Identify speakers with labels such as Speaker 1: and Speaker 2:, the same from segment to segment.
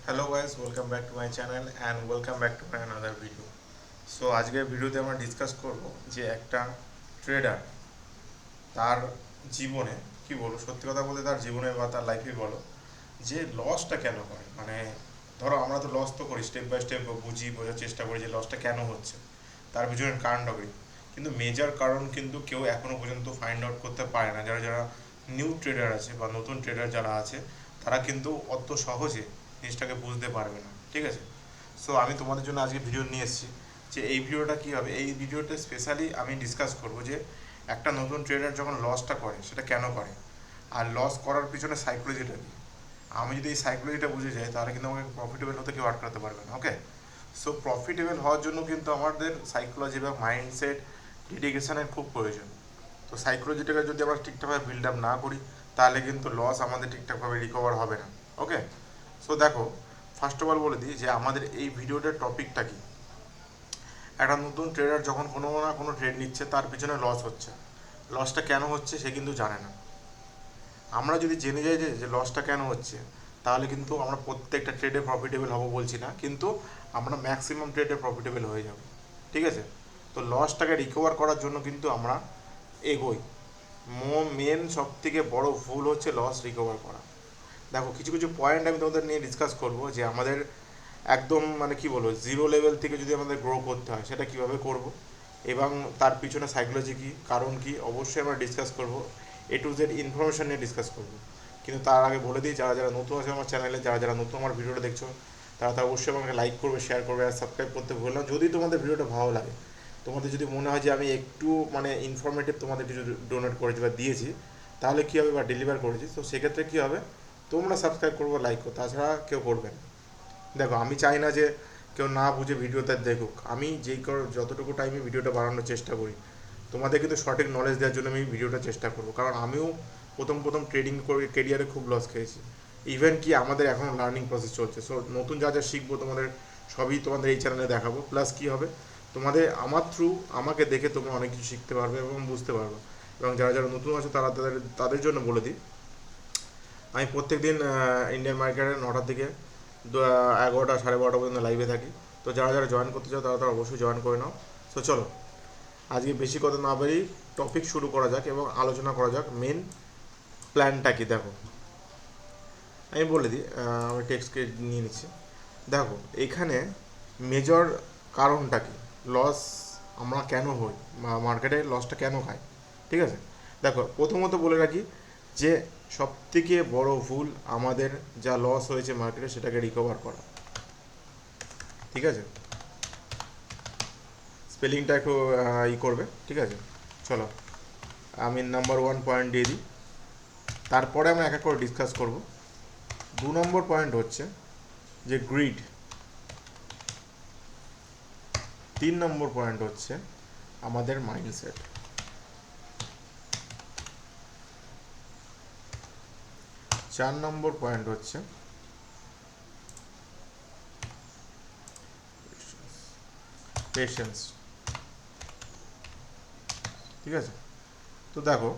Speaker 1: Hello guys, welcome back to my channel and welcome back to my another video. So আজকের ভিডিওতে আমরা discuss করব যে একটা ট্রেডার তার জীবনে কি বলবো, সত্যি কথা বলতে তার জীবনে বা তার লাইফে বলো যে লসটা কেন করে। মানে ধরো আমরা তো লস তো করি, স্টেপ বাই স্টেপ বোঝার চেষ্টা করি যে লসটা কেন হচ্ছে, তার পিছনের কারণটা করি। কিন্তু মেজর কারণ কিন্তু কেউ এখনো পর্যন্ত ফাইন্ড আউট করতে পারে না। যারা যারা নিউ ট্রেডার আছে বা নতুন ট্রেডার যারা আছে, তারা কিন্তু অত সহজে জিনিসটাকে বুঝতে পারবে না, ঠিক আছে? সো আমি তোমাদের জন্য আজকে ভিডিও নিয়ে এসেছি যে এই ভিডিওটা কী হবে। এই ভিডিওতে স্পেশালি আমি ডিসকাস করব যে একটা নতুন ট্রেডার যখন লসটা করে সেটা কেন করে, আর লস করার পিছনে সাইকোলজিটা কী। আমি যদি এই সাইকোলজিটা বুঝে যাই তাহলে কিন্তু আমাকে প্রফিটেবল হতে কেউ আটকাতে পারবে না। ওকে, সো প্রফিটেবল হওয়ার জন্য কিন্তু আমাদের সাইকোলজি বা মাইন্ডসেট, ডেডিকেশনের খুব প্রয়োজন। তো সাইকোলজিটাকে যদি আমরা ঠিকঠাকভাবে বিল্ড আপ না করি তাহলে কিন্তু লস আমাদের ঠিকঠাকভাবে রিকভার হবে না। ওকে, সো দেখো, ফার্স্ট অফ অল বলে দিই যে আমাদের এই ভিডিওটার টপিকটা কি। একটা নতুন ট্রেডার যখন কোনো না কোনো ট্রেড নিচ্ছে তার পিছনে লস হচ্ছে, লসটা কেন হচ্ছে সে কিন্তু জানে না। আমরা যদি জেনে যাই যে লসটা কেন হচ্ছে, তাহলে কিন্তু আমরা প্রত্যেকটা ট্রেডে প্রফিটেবল হব বলছি না, কিন্তু আমরা ম্যাক্সিমাম ট্রেডে প্রফিটেবল হয়ে যাব, ঠিক আছে? তো লসটাকে রিকভার করার জন্য কিন্তু আমরা এগোই। মেন সব থেকে বড় ভুল হচ্ছে লস রিকভার করা। দেখো, কিছু কিছু পয়েন্ট আমি তোমাদের নিয়ে ডিসকাস করব যে আমাদের একদম মানে কি বলবো, জিরো লেভেল থেকে যদি আমাদের গ্রো করতে হয় সেটা কিভাবে করব, এবং তার পিছনে সাইকোলজি কী, কারণ কি, অবশ্যই আমরা ডিসকাস করব। এ টু জেড ইনফরমেশন নিয়ে ডিসকাস করব। কিন্তু তার আগে বলে দিই, যারা যারা নতুন আছে আমার চ্যানেলে, যারা যারা নতুন আমার ভিডিওটা দেখছো, তারা তারা অবশ্যই আমাকে লাইক করবে, শেয়ার করবে আর সাবস্ক্রাইব করতে ভুলো না। যদি তোমাদের ভিডিওটা ভালো লাগে, তোমাদের যদি মনে হয় যে আমি একটু মানে ইনফরমেটিভ তোমাদের কিছু ডোনেট করেছি বা দিয়েছি, তাহলে কী হবে, বা ডেলিভার করেছি, তো সেক্ষেত্রে কী হবে, তোমরা সাবস্ক্রাইব করবো, লাইক করো, তাছাড়া কেউ করবে না। দেখো, আমি চাই না যে কেউ না বুঝে ভিডিওটা দেখুক। আমি যতটুকু টাইমে ভিডিওটা বানানোর চেষ্টা করি, তোমাদের কিন্তু সঠিক নলেজ দেওয়ার জন্য আমি ভিডিওটা চেষ্টা করবো। কারণ আমিও প্রথম প্রথম ট্রেডিং করে কেরিয়ারে খুব লস খেয়েছি। ইভেন কি আমাদের এখন লার্নিং প্রসেস চলছে। সো নতুন যা যা শিখবো তোমাদের সবই তোমাদের এই চ্যানেলে দেখাবো। প্লাস কী হবে, তোমাদের আমার থ্রু আমাকে দেখে তোমরা অনেক কিছু শিখতে পারবে এবং বুঝতে পারবে। এবং যারা যারা নতুন আছে তারা তাদের তাদের জন্য বলে দিই, আমি প্রত্যেক দিন ইন্ডিয়ান মার্কেটে 9টার দিকে 11টা 12:30 পর্যন্ত লাইভে থাকি। তো যারা যারা জয়েন করতে চাও তারা তারা অবশ্যই জয়েন করে নাও। তো চলো, আজকে বেশি কথা না বেরিয়ে টপিক শুরু করা যাক এবং আলোচনা করা যাক মেন প্ল্যানটা কি। দেখো, আমি বলে দিই, আমি টেক্সটকে নিয়ে নিচ্ছি। দেখো, এখানে মেজর কারণটা কি, লস আমরা কেন হই, মার্কেটে লসটা কেন খাই, ঠিক আছে? দেখো, প্রথমত বলে রাখি যে সবথেকে বড় ভুল আমাদের যা লস হয়েছে মার্কেটে সেটাকে রিকভার করা, ঠিক আছে? স্পেলিংটা একটু করবে, ঠিক আছে? চলো, আমি নাম্বার 1 পয়েন্ট দিয়ে দিই, তারপরে আমরা এক এক করে ডিসকাস করব। 2 নম্বর পয়েন্ট হচ্ছে যে গ্রিড। 3 নম্বর পয়েন্ট হচ্ছে আমাদের মাইন্ডসেট। 4 নম্বর পয়েন্ট হচ্ছে পেশেন্স, ঠিক আছে? তো দেখো,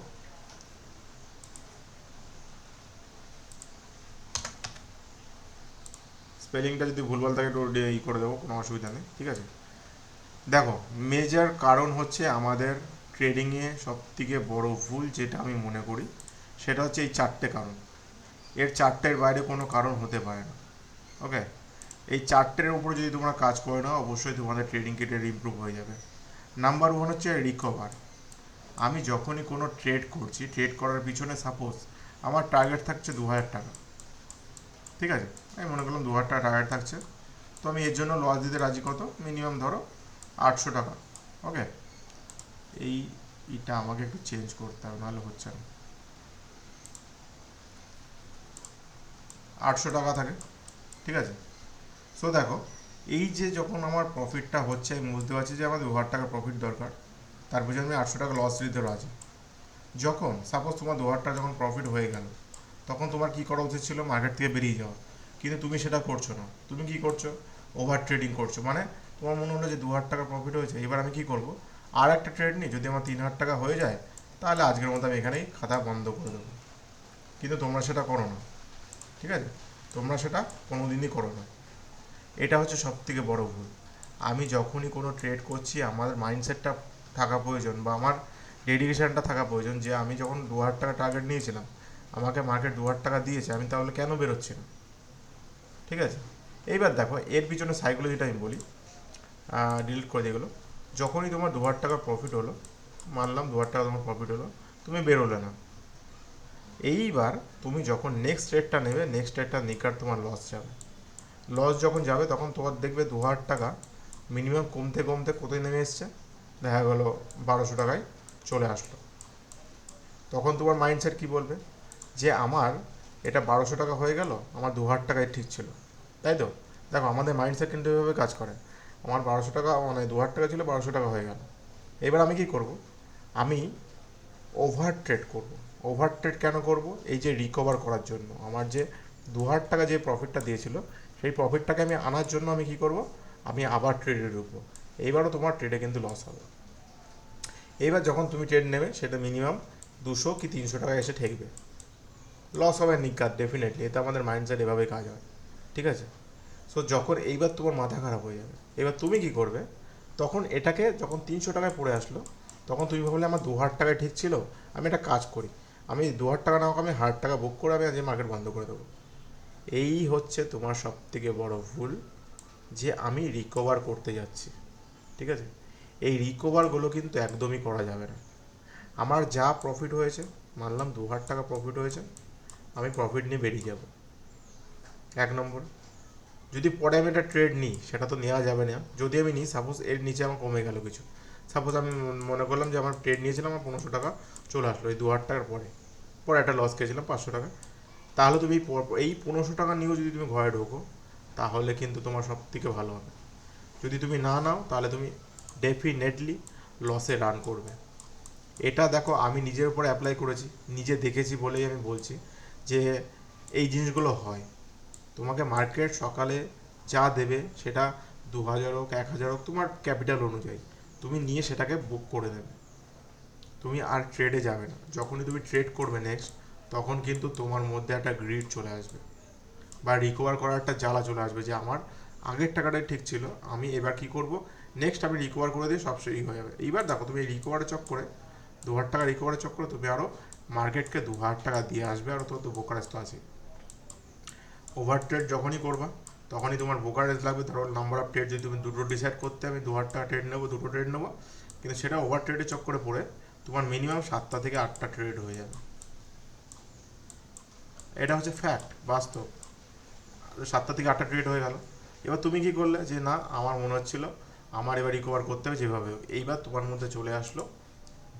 Speaker 1: স্পেলিংটা যদি ভুলভাল থাকে একটু করে দেবো, কোনো অসুবিধা নেই, ঠিক আছে? দেখো, মেজর কারণ হচ্ছে আমাদের ট্রেডিংয়ে সবথেকে বড় ভুল যেটা আমি মনে করি, সেটা হচ্ছে এই 4টে কারণ। এর 4টের বাইরে কোনো কারণ হতে পারে না। ওকে, এই 4টের উপরে যদি তোমরা কাজ করে নাও, অবশ্যই তোমাদের ট্রেডিং কেরিয়ার ইমপ্রুভ হয়ে যাবে। নাম্বার 1 হচ্ছে রিকভার। আমি যখনই কোনো ট্রেড করছি, ট্রেড করার পিছনে সাপোজ আমার টার্গেট থাকছে 2000 টাকা, ঠিক আছে? আমি মনে করলাম 2000 টাকা টার্গেট থাকছে, তো আমি এর জন্য লস দিতে রাজি। কত? মিনিমাম ধরো 800 টাকা। ওকে, এইটা আমাকে একটু চেঞ্জ করতে হবে, নাহলে হচ্ছে না। 800 টাকা থাকে, ঠিক আছে? সো দেখো, এই যে যখন আমার প্রফিটটা হচ্ছে, আমি বুঝতে পারছি যে আমার 2000 টাকা প্রফিট দরকার, তার পিছনে আমি 800 টাকা লস দিতে রাজি। যখন সাপোজ তোমার 2000 টাকা যখন প্রফিট হয়ে গেল, তখন তোমার কী করা উচিত ছিল? মার্কেট থেকে বেরিয়ে যাওয়া। কিন্তু তুমি সেটা করছো না, তুমি কী করছো? ওভার ট্রেডিং করছো। মানে তোমার মনে হলো যে 2000 টাকা প্রফিট হয়েছে, এবার আমি কী করবো, আর একটা ট্রেড নিই, যদি আমার 3000 টাকা হয়ে যায় তাহলে আজকের মতো আমি এখানেই খাতা বন্ধ করে দেবো। কিন্তু তোমরা সেটা করো না, ঠিক আছে? তোমরা সেটা কোনোদিনই করো না। এটা হচ্ছে সবথেকে বড় ভুল। আমি যখনই কোনো ট্রেড করছি আমার মাইন্ডসেটটা থাকা প্রয়োজন বা আমার ডেডিকেশানটা থাকা প্রয়োজন যে আমি যখন 2000 টাকা টার্গেট নিয়েছিলাম, আমাকে মার্কেট 2000 টাকা দিয়েছে, আমি তাহলে কেন বেরোচ্ছি না? ঠিক আছে, এইবার দেখো এর পিছনে সাইকোলজিটা আমি বলি, ডিলিট করে দিয়ে গেলো। যখনই তোমার 2000 টাকা প্রফিট হলো, মানলাম 2000 টাকা তোমার প্রফিট হলো, তুমি বেরোলে না। এইবার তুমি যখন নেক্সট ট্রেডটা নেবে, নেক্সট ট্রেডটা নিকার তোমার লস যাবে। লস যখন যাবে তখন তোমার দেখবে 2000 টাকা মিনিমাম কমতে কমতে কোথায় নেমে এসছে, দেখা গেলো 1200 টাকায় চলে আসলো। তখন তোমার মাইন্ডসেট কী বলবে, যে আমার এটা 1200 টাকা হয়ে গেল, আমার 2000 টাকায় ঠিক ছিল, তাই তো? দেখো আমাদের মাইন্ডসেট কিন্তু এভাবে কাজ করে। আমার 1200 টাকা মানে 2000 টাকা ছিল, 1200 টাকা হয়ে গেল। এবার আমি কি করব, আমি ওভার ট্রেড করব। ওভার ট্রেড কেন করব? এই যে রিকভার করার জন্য। আমার যে 2000 টাকা যে প্রফিটটা দিয়েছিল, সেই প্রফিটটাকে আমি আনার জন্য আমি কি করব, আমি আবার ট্রেডে ঢুকবো। এইবারও তোমার ট্রেডে কিন্তু লস হবে। এইবার যখন তুমি ট্রেড নেবে সেটা মিনিমাম 200 কি 300 টাকা এসে ঠেকবে, লস হবে নিকাত ডেফিনেটলি। এটা আমাদের মাইন্ডসেট এভাবেই কাজ হয়, ঠিক আছে? সো যখন এইবার তোমার মাথা খারাপ হয়ে যাবে, এবার তুমি কি করবে, তখন এটাকে যখন 300 টাকায় পড়ে আসলো, তখন তুমি ভাবলে আমার 2000 টাকায় ঠিক ছিল, আমি একটা কাজ করি, আমি 2000 টাকা না হোক আমি 1000 টাকা বুক করে আমি আজ মার্কেট বন্ধ করে দেবো। এই হচ্ছে তোমার সব থেকে বড় ভুল, যে আমি রিকভার করতে যাচ্ছি, ঠিক আছে? এই রিকভারগুলো কিন্তু একদমই করা যাবে না। আমার যা প্রফিট হয়েছে, মানলাম 2000 টাকা প্রফিট হয়েছে, আমি প্রফিট নিয়ে বেরিয়ে যাব, এক নম্বর। যদি পরে আমি একটা ট্রেড নিই, সেটা তো নেওয়া যাবে না। যদি আমি নিই, সাপোজ এর নিচে আমার কমে গেল কিছু, সাপোজ আমি মনে করলাম যে আমার ট্রেড নিয়েছিলাম, আমার 1500 টাকা চলে আসলো এই 2000 টাকার পরে, পরে একটা লস খেয়েছিলাম 500 টাকা, তাহলে তুমি এই 1500 টাকা নিয়েও যদি তুমি ঘরে ঢোকো, তাহলে কিন্তু তোমার সব থেকে ভালো হবে। যদি তুমি না নাও, তাহলে তুমি ডেফিনেটলি লসে রান করবে। এটা দেখো আমি নিজের উপর অ্যাপ্লাই করেছি, নিজে দেখেছি বলেই আমি বলছি যে এই জিনিসগুলো হয়। তোমাকে মার্কেট সকালে যা দেবে সেটা 2000 হোক 1000 হোক তোমার ক্যাপিটাল অনুযায়ী তুমি নিয়ে সেটাকে বুক করে দেবে। তুমি আর ট্রেডে যাবে না। যখনই তুমি ট্রেড করবে নেক্সট, তখন কিন্তু তোমার মধ্যে একটা গ্রিড চলে আসবে বা রিকভার করার একটা জ্বালা চলে আসবে, যে আমার আগের টাকাটাই ঠিক ছিল, আমি এবার কি করব, নেক্সট আমি রিকভার করে দিয়ে সব সেই হয়ে যাবে। এইবার দেখো তুমি এই রিকভারের চক্করে 2000 টাকা রিকভারের চক্করে তুমি আরও মার্কেটকে 2000 টাকা দিয়ে আসবে, আর তো ব্রোকারেজ তো আছে। ওভার ট্রেড যখনই করবা, তখনই তোমার ব্রোকারেজ লাগবে। ধরো নাম্বার অফ ট্রেড যদি তুমি দুটো ডিসাইড করতে, আমি 2000 টাকা ট্রেড নেবো, দুটো ট্রেড নেবো, কিন্তু সেটা ওভার ট্রেডের চক্করে পড়ে তোমার মিনিমাম 7টা থেকে 8টা ট্রেড হয়ে যাবে। এটা হচ্ছে ফ্যাক্ট, বাস্তব। 7টা থেকে 8টা ট্রেড হয়ে গেল। এবার তুমি কি করলে, যে না আমার মনে হচ্ছিল আমার এবার রিকভার করতে হবে যেভাবে হোক। এইবার তোমার মধ্যে চলে আসলো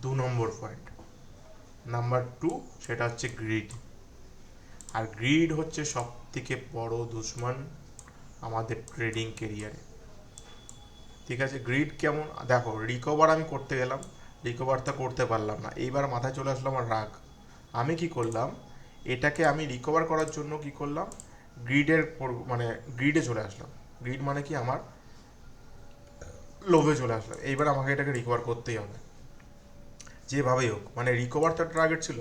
Speaker 1: 2 নম্বর পয়েন্ট, নাম্বার 2, সেটা হচ্ছে গ্রিড। আর গ্রিড হচ্ছে সব থেকে বড় দুশ্মন আমাদের ট্রেডিং কেরিয়ারে, ঠিক আছে? গ্রিড কেমন দেখো, রিকভার আমি করতে গেলাম, রিকভারটা করতে পারলাম না, এইবার মাথায় চলে আসলো আমার রাগ। আমি কি করলাম, এটাকে আমি রিকভার করার জন্য কি করলাম, গ্রিডের মানে গ্রিডে চলে আসলাম। গ্রিড মানে কি, আমার লোভে চলে আসলাম। এইবার আমাকে এটাকে রিকভার করতেই হবে যেভাবেই হোক, মানে রিকভার তো টার্গেট ছিল।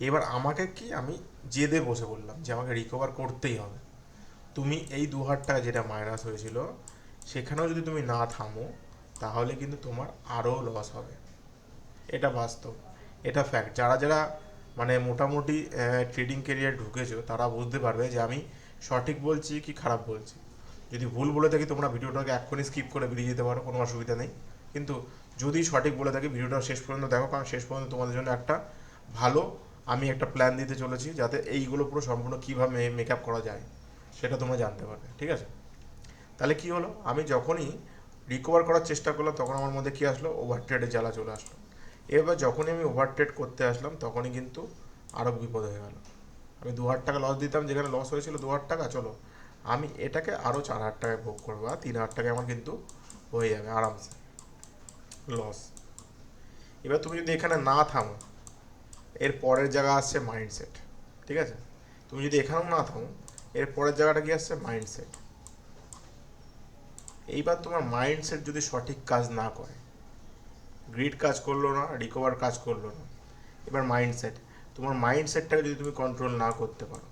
Speaker 1: এবার আমাকে কি, আমি জেদে বসে বললাম যে আমাকে রিকভার করতেই হবে। তুমি এই 2000 টাকা যেটা মাইনাস হয়েছিল, সেখানেও যদি তুমি না থামো, তাহলে কিন্তু তোমার আরও লস হবে। এটা বাস্তব, এটা ফ্যাক্ট। যারা যারা মানে মোটামুটি ট্রেডিং ক্যারিয়ার ঢুকেছো, তারা বুঝতে পারবে যে আমি সঠিক বলছি কি খারাপ বলছি। যদি ভুল বলে থাকি, তোমরা ভিডিওটাকে এক্ষুনি স্কিপ করে বেরিয়ে যেতে পারো, কোনো অসুবিধা নেই। কিন্তু যদি সঠিক বলে থাকি, ভিডিওটা শেষ পর্যন্ত দেখো, কারণ শেষ পর্যন্ত তোমাদের জন্য একটা ভালো আমি একটা প্ল্যান দিতে চলেছি, যাতে এইগুলো পুরো সম্পূর্ণ কীভাবে মেকআপ করা যায় সেটা তোমরা জানতে পারবে, ঠিক আছে? তাহলে কি হলো, আমি যখনই রিকভার করার চেষ্টা করলাম, তখন আমার মধ্যে কী আসলো, ওভার ট্রেডের জ্বালা চলে আসলো। এবার যখনই আমি ওভার ট্রেড করতে আসলাম, তখনই কিন্তু আরও বিপদ হয়ে গেল। আমি 2000 টাকা লস দিতাম, যেখানে লস হয়েছিল 2000 টাকা, চলো আমি এটাকে আরও 4000 টাকায় ভোগ করবো, আর 3000 টাকায় আমার কিন্তু হয়ে যাবে আরামসে লস। এবার তুমি যদি এখানে না থামো, এর পরের জায়গা আসছে মাইন্ডসেট, ঠিক আছে? তুমি যদি এখানেও না থামো, এর পরের জায়গাটা কি আসছে, মাইন্ডসেট। এইবার তোমার মাইন্ডসেট যদি সঠিক কাজ না করে, গ্রিড কাজ করলো না, রিকভার কাজ করলো না, এবার মাইন্ডসেট, তোমার মাইন্ডসেটটাকে যদি তুমি কন্ট্রোল না করতে পারো,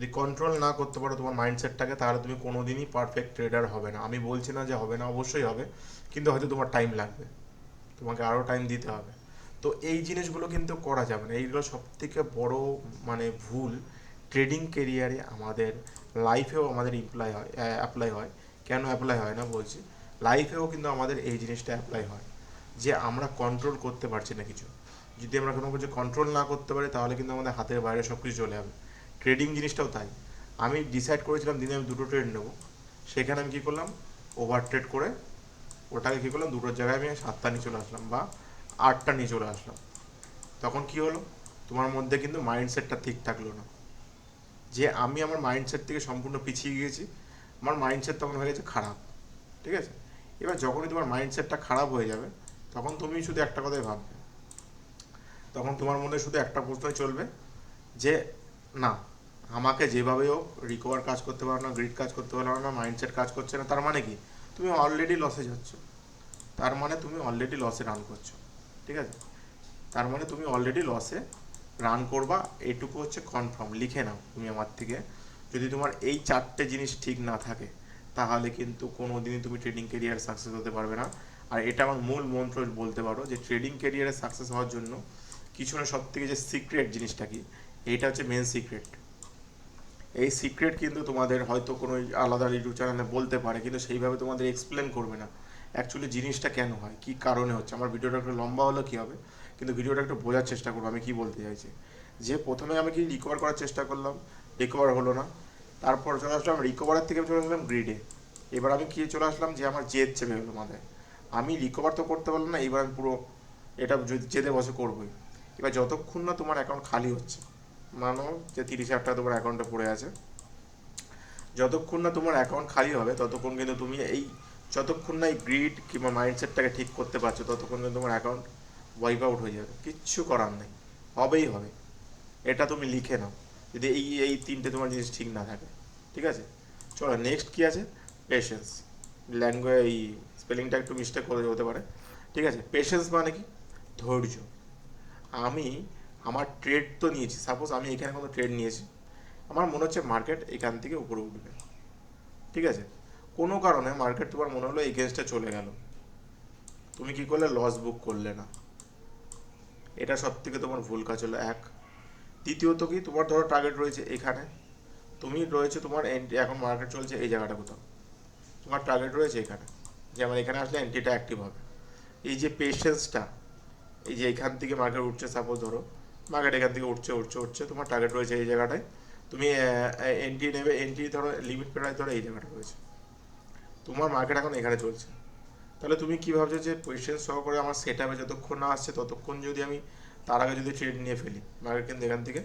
Speaker 1: যদি কন্ট্রোল না করতে পারো তোমার মাইন্ডসেটটাকে, তাহলে তুমি কোনোদিনই পারফেক্ট ট্রেডার হবে না। আমি বলছি না যে হবে না, অবশ্যই হবে, কিন্তু হয়তো তোমার টাইম লাগবে, তোমাকে আরও টাইম দিতে হবে। তো এই জিনিসগুলো কিন্তু করা যাবে না, এইগুলো সব থেকে বড় মানে ভুল ট্রেডিং কেরিয়ারে আমাদের, লাইফেও আমাদের অ্যাপ্লাই হয়। কেন অ্যাপ্লাই হয় না বলছি, লাইফেও কিন্তু আমাদের এই জিনিসটা অ্যাপ্লাই হয় যে আমরা কন্ট্রোল করতে পারছি না কিছু। যদি আমরা কোনো কিছু কন্ট্রোল না করতে পারি, তাহলে কিন্তু আমাদের হাতের বাইরে সব কিছু চলে যাবে। ট্রেডিং জিনিসটাও তাই। আমি ডিসাইড করেছিলাম দিনে আমি 2টো ট্রেড নেবো, সেখানে আমি কী করলাম, ওভার ট্রেড করে ওটাকে কী করলাম, 2টোর জায়গায় আমি 7টা নিয়ে চলে আসলাম বা 8টা নিয়ে চলে আসলাম। তখন কি হলো, তোমার মধ্যে কিন্তু মাইন্ডসেটটা ঠিক থাকলো না, যে আমি আমার মাইন্ডসেট থেকে সম্পূর্ণ পিছিয়ে গিয়েছি। আমার মাইন্ডসেট তখন হয়ে গেছে খারাপ, ঠিক আছে। এবার যখনই তোমার মাইন্ডসেটটা খারাপ হয়ে যাবে, তখন তুমি শুধু একটা কথাই ভাববে, তখন তোমার মধ্যে শুধু একটা প্রশ্নই চলবে যে না, আমাকে যেভাবে হোক রিকভার কাজ করতে পারো না, গ্রিড কাজ করতে পারো না, মাইন্ডসেট কাজ করছে না। তার মানে কি, তুমি অলরেডি লসে যাচ্ছ, তার মানে তুমি অলরেডি লসে রান করছো, ঠিক আছে। তার মানে তুমি অলরেডি লসে রান করবা, এইটুকু হচ্ছে কনফার্ম। লিখে নাও তুমি আমার থেকে, যদি তোমার এই 4টে জিনিস ঠিক না থাকে, তাহলে কিন্তু কোনো দিনই তুমি ট্রেডিং কেরিয়ার সাকসেস হতে পারবে না। আর এটা আমার মূল মন্ত্র বলতে পারো, যে ট্রেডিং কেরিয়ারে সাকসেস হওয়ার জন্য কিছু না, সব থেকে যে সিক্রেট জিনিসটা কি, এইটা হচ্ছে মেন সিক্রেট। এই সিক্রেট কিন্তু তোমাদের হয়তো কোনো আলাদা ইউটিউব চ্যানেলে বলতে পারে, কিন্তু সেইভাবে তোমাদের এক্সপ্লেন করবে না অ্যাকচুয়ালি জিনিসটা কেন হয়, কী কারণে হচ্ছে। আমার ভিডিওটা একটু লম্বা হলো কী হবে, কিন্তু ভিডিওটা একটু বোঝার চেষ্টা করবো আমি কী বলতে চাইছি। যে প্রথমে আমি কি রিকভার করার চেষ্টা করলাম, রিকভার হলো না, তারপর চলে আসলাম রিকভারের থেকে চলে আসলাম গ্রিডে। এবার আমি কি চলে আসলাম, যে আমার জেদ চেপে গেলো মাথায়, আমি রিকভার তো করতে পারলাম না, এবার আমি পুরো এটা জেদে বসে করবোই। এবার যতক্ষণ না তোমার অ্যাকাউন্ট খালি হচ্ছে, মানো যে 30,000 টাকা তোমার অ্যাকাউন্টে পড়ে আছে, যতক্ষণ না তোমার অ্যাকাউন্ট খালি হবে, ততক্ষণ কিন্তু তুমি এই, যতক্ষণ না এই গ্রিড কিংবা মাইন্ডসেটটাকে ঠিক করতে পারছো, ততক্ষণ কিন্তু তোমার অ্যাকাউন্ট ওয়াইপ আউট হয়ে যাবে, কিচ্ছু করার নেই, হবেই হবে। এটা তুমি লিখে নাও, যদি এই এই 3টে তোমার জিনিস ঠিক না থাকে, ঠিক আছে। চলো নেক্সট কী আছে, পেশেন্স। ল্যাঙ্গুয়েজ এই স্পেলিংটা একটু মিস্টেক করে হতে পারে, ঠিক আছে। পেশেন্স মানে কি, ধৈর্য। আমি আমার ট্রেড তো নিয়েছি, সাপোজ আমি এখানে কোনো ট্রেড নিয়েছি, আমার মনে হচ্ছে মার্কেট এখান থেকে উপরে উঠবে, ঠিক আছে। কোনো কারণে মার্কেট তোমার মনে হলো এগেনস্টে চলে গেল, তুমি কি করলে, লস বুক করলে না। এটা সব থেকে তোমার ভুল কাজ হলো এক। দ্বিতীয়ত কি, তোমার ধরো টার্গেট রয়েছে এখানে, তুমি রয়েছে তোমার এন্ট্রি, এখন মার্কেট চলছে এই জায়গাটা কোথাও, তোমার টার্গেট রয়েছে এখানে, যে আমার এখানে আসলে এন্ট্রিটা অ্যাক্টিভ হবে। এই যে পেশেন্সটা, এই যে এখান থেকে মার্কেট উঠছে, সাপোজ ধরো মার্কেট এখান থেকে উঠছে উঠছে উঠছে, তোমার টার্গেট রয়েছে এই জায়গাটায়, তুমি এন্ট্রি নেবে, এন্ট্রি ধরো লিমিট প্রাইস ধরো এই জায়গাটা রয়েছে, তোমার মার্কেট এখন এখানে চলছে। তাহলে তুমি কী ভাবছো, যে পেশেন্স সহকারে আমার সেট আপে যতক্ষণ না আসছে, ততক্ষণ যদি আমি তার আগে যদি ট্রেড নিয়ে ফেলি, মার্কেট কিন্তু এখান থেকে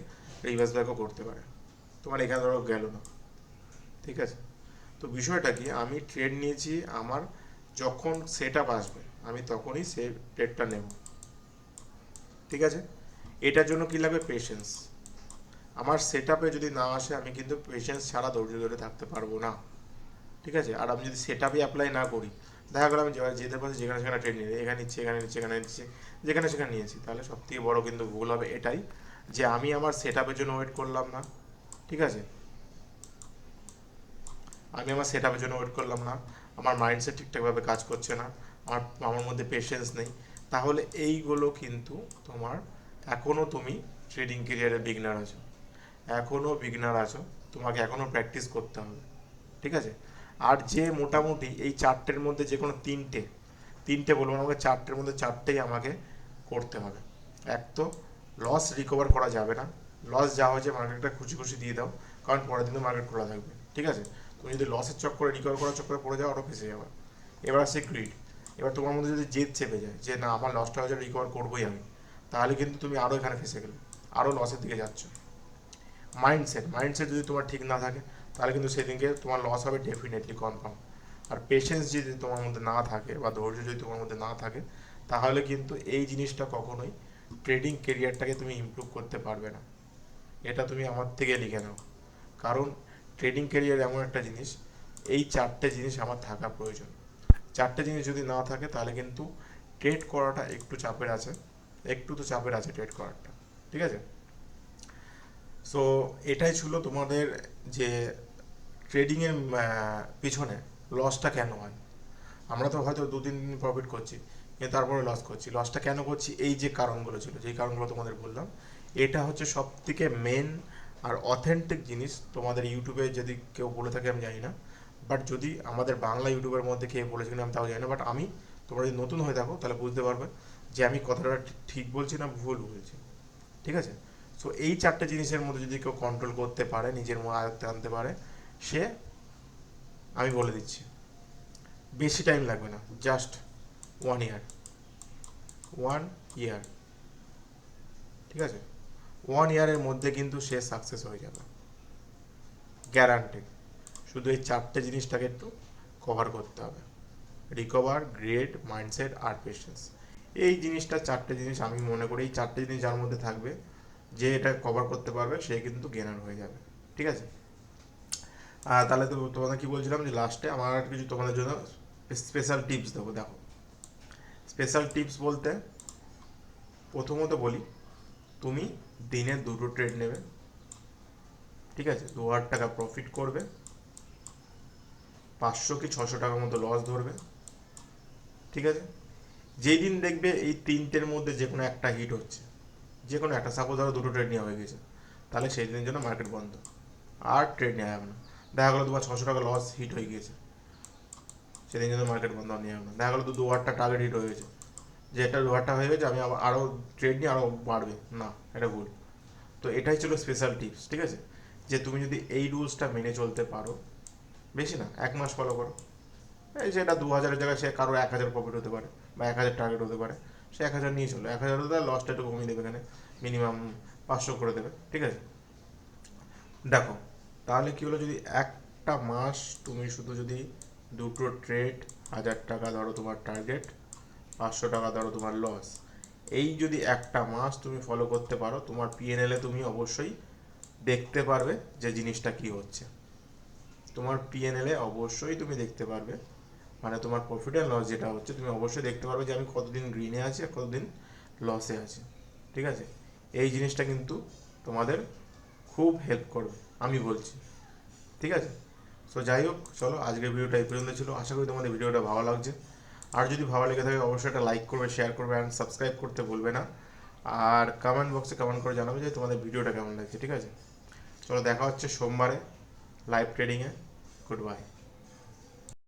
Speaker 1: রিভার্স ব্যাকও করতে পারে, তোমার এখানে ধরো গেল না, ঠিক আছে। তো বিষয়টা কি, আমি ট্রেড নিয়েছি, আমার যখন সেট আপ আসবে আমি তখনই সে ট্রেডটা নেব, ঠিক আছে। এটার জন্য কী লাগবে, পেশেন্স। আমার সেট আপে যদি না আসে, আমি কিন্তু পেশেন্স ছাড়া ধৈর্য ধরে থাকতে পারবো না, ঠিক আছে। আর আমি যদি সেট আপে অ্যাপ্লাই না করি, দেখা গেলো আমি যেতে পারছি যেখানে সেখানে ট্রেড নিয়ে এখানে নিচ্ছি, এখানে নিচ্ছি, এখানে নিচ্ছি, যেখানে সেখানে নিয়েছি, তাহলে সবথেকে বড় কিন্তু ভুল হবে এটাই, যে আমি আমার সেট আপের জন্য ওয়েট করলাম না, ঠিক আছে। আমি আমার সেট আপের জন্য ওয়েট করলাম না, আমার মাইন্ডসেট ঠিকঠাকভাবে কাজ করছে না, আমার আমার মধ্যে পেশেন্স নেই, তাহলে এইগুলো কিন্তু তোমার, এখনও তুমি ট্রেডিং কেরিয়ারে বিগনার আছো, এখনও বিগনার আছো, তোমাকে এখনও প্র্যাকটিস করতে হবে, ঠিক আছে। আর যে মোটামুটি এই 4টের মধ্যে যে কোনো তিনটে, তিনটে বলবো না, আমাকে 4টের মধ্যে 4টেই আমাকে করতে হবে। এক তো লস রিকভার করা যাবে না, লস যা হয়েছে মার্কেটটা খুশি খুশি দিয়ে দাও, কারণ পরের দিনও মার্কেট খোলা থাকবে, ঠিক আছে। তুমি যদি লসের চক্করে রিকভার করার চক্করে পড়ে যাও, আরও ফেসে যাবে। এবার আসছে গ্রিড। এবার তোমার মধ্যে যদি জেদ চেপে যায়, যে না আমার লসটা হয়েছে, রিকভার করবোই আমি, তাহলে কিন্তু তুমি আরও এখানে ফেসে গেলে, আরও লসের দিকে যাচ্ছ। মাইন্ডসেট, মাইন্ডসেট যদি তোমার ঠিক না থাকে, তাহলে কিন্তু সেদিনকে তোমার লস হবে ডেফিনেটলি কনফার্ম। আর পেশেন্স যদি তোমার মধ্যে না থাকে, বা ধৈর্য যদি তোমার মধ্যে না থাকে, তাহলে কিন্তু এই জিনিসটা কখনোই ট্রেডিং কেরিয়ারটাকে তুমি ইমপ্রুভ করতে পারবে না। এটা তুমি আমার থেকে লিখে নাও, কারণ ট্রেডিং কেরিয়ার এমন একটা জিনিস, এই 4টে জিনিস আমার থাকা প্রয়োজন। 4টে জিনিস যদি না থাকে, তাহলে কিন্তু ট্রেড করাটা একটু চাপের আছে, একটু তো চাপের আছে ট্রেড করাটা, ঠিক আছে। সো এটাই ছিল তোমাদের যে ট্রেডিংয়ের পিছনে লসটা কেন হয়। আমরা তো হয়তো 2-3 দিন প্রফিট করছি, কিন্তু তারপরে লস করছি। লসটা কেন করছি? এই যে কারণগুলো ছিল, যেই কারণগুলো তোমাদের বললাম, এটা হচ্ছে সব থেকে মেন আর অথেন্টিক জিনিস। তোমাদের ইউটিউবে যদি কেউ বলে থাকে আমি জানি না, বাট যদি আমাদের বাংলা ইউটিউবের মধ্যে কেউ বলেছে কিনা আমি তাও জানি না, বাট আমি, তোমরা যদি নতুন হয়ে থাকো তাহলে বুঝতে পারবে যে আমি কথাটা ঠিক বলছি না ভুল বলছি। ঠিক আছে? সো এই চারটে জিনিসের মধ্যে যদি কেউ কন্ট্রোল করতে পারে, নিজের আয়ত্তে আনতে পারে, সে, আমি বলে দিচ্ছি, বেশি টাইম লাগবে না, জাস্ট 1 ইয়ার, 1 ইয়ার, ঠিক আছে, 1 ইয়ারের মধ্যে কিন্তু সে সাকসেস হয়ে যাবে, গ্যারান্টি। শুধু এই চারটে জিনিসটাকে একটু কভার করতে হবে: রিকভার, গ্রেড, মাইন্ডসেট আর পেশেন্স। এই জিনিসটা, চারটে জিনিস আমি মনে করি এই চারটে জিনিস যার মধ্যে থাকবে, যে এটা কভার করতে পারবে সে কিন্তু গেনার হয়ে যাবে। ঠিক আছে? তাহলে তো তোমাদের কি বলছিলাম, যে লাস্টে আমার আর কিছু তোমাদের জন্য স্পেশাল টিপস দেবো। দেখো, স্পেশাল টিপস বলতে প্রথমত বলি, তুমি দিনে 2টো ট্রেড নেবে, ঠিক আছে, 2,000 টাকা প্রফিট করবে, 500 কি 600 টাকার মতো লস ধরবে। ঠিক আছে? যেই দিন দেখবে এই তিনটের মধ্যে যে কোনো একটা হিট হচ্ছে, যে কোনো একটা, সাপোজ ধরো 2টো ট্রেড নেওয়া হয়ে গেছে, তাহলে সেই দিনের জন্য মার্কেট বন্ধ, আর ট্রেড নেওয়া যাবে না। দেখা গেলো তোমার 600 টাকা লস হিট হয়ে গিয়েছে, সেদিন জন্য মার্কেট বন্ধ নেওয়া যাবে না। দেখা গেলো 2,000 টার্গেট হিট হয়ে গেছে, যে এটা 2,000 হয়ে গেছে, আমি আরও ট্রেড নিয়ে আরও বাড়বে না, এটা ভুল। তো এটাই ছিল স্পেশাল টিপস। ঠিক আছে? যে তুমি যদি এই রুলসটা মেনে চলতে পারো, বেশি না, 1 মাস ফলো করো, এই যে এটা 2,000-এর জায়গায় সে কারো 1,000 প্রফিট হতে পারে, বা 1,000 টার্গেট হতে পারে, সে 1,000 নিয়ে চলো, 1,000 হতে লসটা একটু কমিয়ে দেবে, এখানে মিনিমাম 500 করে দেবে। ঠিক আছে? দেখো, তাহলে কি হলো, যদি একটা মাস তুমি শুধু যদি 2টো ট্রেড, 1,000 টাকা ধরো তোমার টার্গেট, 500 টাকা ধরো তোমার লস, এই যদি একটা মাস তুমি ফলো করতে পারো, তোমার পিএনএলে তুমি অবশ্যই দেখতে পারবে যে জিনিসটা কি হচ্ছে। তোমার পিএনএলে অবশ্যই তুমি দেখতে পারবে, মানে তোমার প্রফিট অ্যান্ড লস যেটা হচ্ছে, তুমি অবশ্যই দেখতে পারবে যে আমি কতদিন গ্রিনে আছি আর কতদিন লসে আছি। ঠিক আছে? এই জিনিসটা কিন্তু তোমাদের খুব হেল্প করবে, আমি বলছি। ঠিক আছে? সো যাই হোক, চলো আজকের ভিডিওটা এই পর্যন্ত ছিল। আশা করি তোমাদের ভিডিওটা ভালো লাগছে। আর যদি ভালো লেগে থাকে অবশ্যই একটা লাইক করবে, শেয়ার করবে অ্যান্ড সাবস্ক্রাইব করতে ভুলবে না। আর কমেন্ট বক্সে কমেন্ট করে জানাবে যে তোমাদের ভিডিওটা কেমন লাগছে। ঠিক আছে? চলো, দেখা হচ্ছে সোমবারে লাইভ ট্রেডিংয়ে। Good bye.